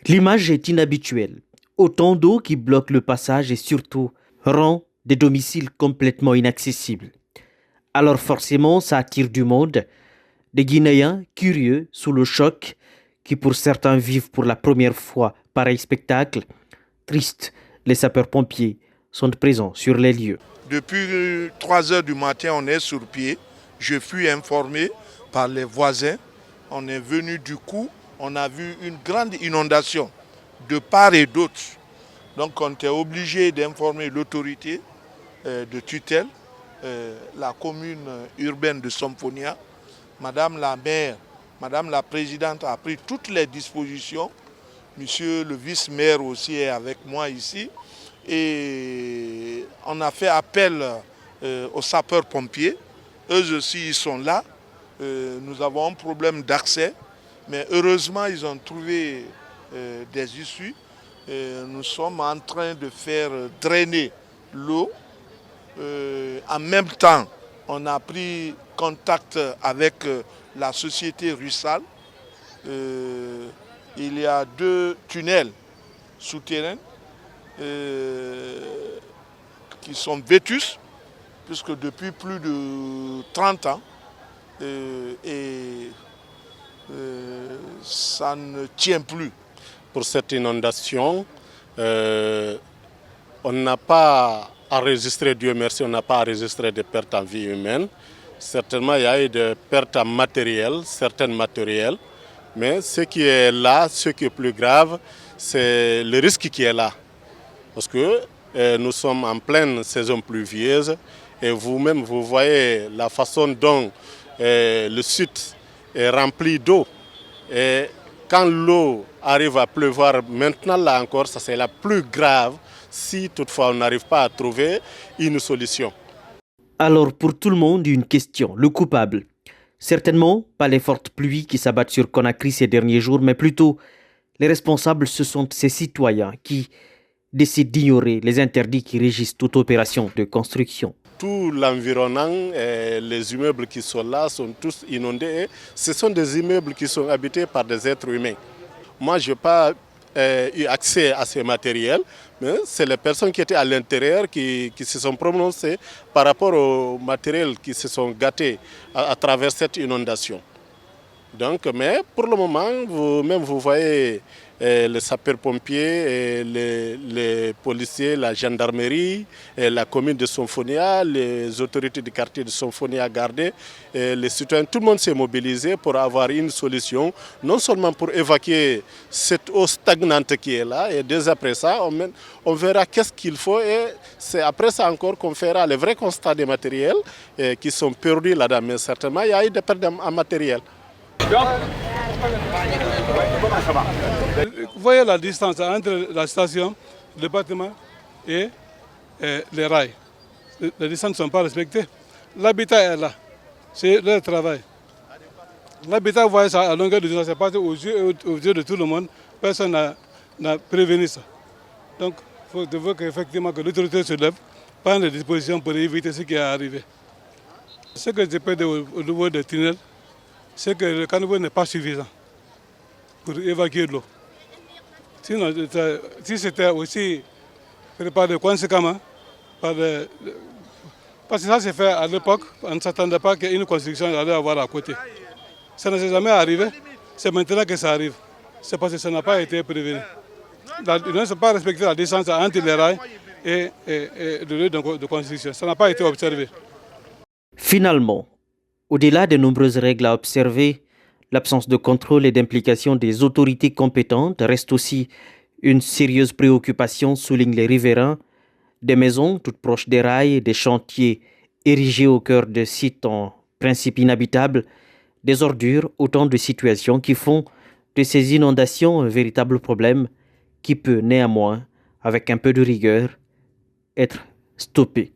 L'image est inhabituelle. Autant d'eau qui bloque le passage et surtout rend des domiciles complètement inaccessibles. Alors forcément, ça attire du monde, des Guinéens curieux sous le choc, qui pour certains vivent pour la première fois pareil spectacle. Tristes, les sapeurs-pompiers sont présents sur les lieux. Depuis 3 heures du matin, on est sur pied. Je fus informé par les voisins. On est venu du coup, on a vu une grande inondation de part et d'autre. Donc on était obligé d'informer l'autorité de tutelle, la commune urbaine de Somfonia. Madame la maire, Madame la présidente a pris toutes les dispositions. Monsieur le vice-maire aussi est avec moi ici. Et on a fait appel aux sapeurs-pompiers. Eux aussi, ils sont là. Nous avons un problème d'accès. Mais heureusement, ils ont trouvé des issues. Nous sommes en train de faire drainer l'eau. En même temps, on a pris contact avec la société Russal. Il y a 2 tunnels souterrains qui sont vétus, puisque depuis plus de 30 ans, ça ne tient plus. Pour cette inondation, on n'a pas enregistré, Dieu merci, on n'a pas enregistré de pertes en vie humaine. Certainement, il y a eu des pertes en matériel, certaines matériels, mais ce qui est là, ce qui est plus grave, c'est le risque qui est là. Parce que nous sommes en pleine saison pluvieuse et vous-même, vous voyez la façon dont le sud est rempli d'eau. Et quand l'eau arrive à pleuvoir, maintenant là encore, ça c'est la plus grave si toutefois on n'arrive pas à trouver une solution. Alors pour tout le monde, une question, le coupable. Certainement pas les fortes pluies qui s'abattent sur Conakry ces derniers jours, mais plutôt les responsables, ce sont ces citoyens qui décident d'ignorer les interdits qui régissent toute opération de construction. Tout l'environnement, les immeubles qui sont là sont tous inondés. Ce sont des immeubles qui sont habités par des êtres humains. Moi, je n'ai pas eu accès à ces matériels, mais c'est les personnes qui étaient à l'intérieur qui se sont prononcées par rapport aux matériels qui se sont gâtés à travers cette inondation. Donc, mais pour le moment, vous-même, vous voyez les sapeurs-pompiers, les policiers, la gendarmerie, la commune de Somfonia, les autorités du quartier de Somfonia gardées, les citoyens, tout le monde s'est mobilisé pour avoir une solution, non seulement pour évacuer cette eau stagnante qui est là, et dès après ça, on verra qu'est-ce qu'il faut, et c'est après ça encore qu'on fera le vrai constat des matériels qui sont perdus là-dedans. Mais certainement, il y a eu des pertes en matériel. Vous voyez la distance entre la station, le bâtiment et les rails. Les distances ne sont pas respectées. L'habitat est là, c'est leur travail. L'habitat, vous voyez ça à longueur de distance, c'est passé aux yeux de tout le monde. Personne n'a prévenu ça. Donc, il faut qu'effectivement que l'autorité se lève, prenne des dispositions pour éviter ce qui est arrivé. Ce que je peux dire au niveau des tunnels, c'est que le caniveau n'est pas suffisant pour évacuer l'eau. Sinon, si c'était aussi préparé conséquemment, parce que ça s'est fait à l'époque, on ne s'attendait pas qu'une construction allait avoir à côté. Ça ne s'est jamais arrivé, c'est maintenant que ça arrive. C'est parce que ça n'a pas été prévenu. Ils ne sont pas respecté la distance entre les rails et le lieu de construction. Ça n'a pas été observé. Finalement, au-delà des nombreuses règles à observer, l'absence de contrôle et d'implication des autorités compétentes reste aussi une sérieuse préoccupation, soulignent les riverains. Des maisons toutes proches des rails, des chantiers érigés au cœur de sites en principe inhabitables, des ordures, autant de situations qui font de ces inondations un véritable problème qui peut néanmoins, avec un peu de rigueur, être stoppé.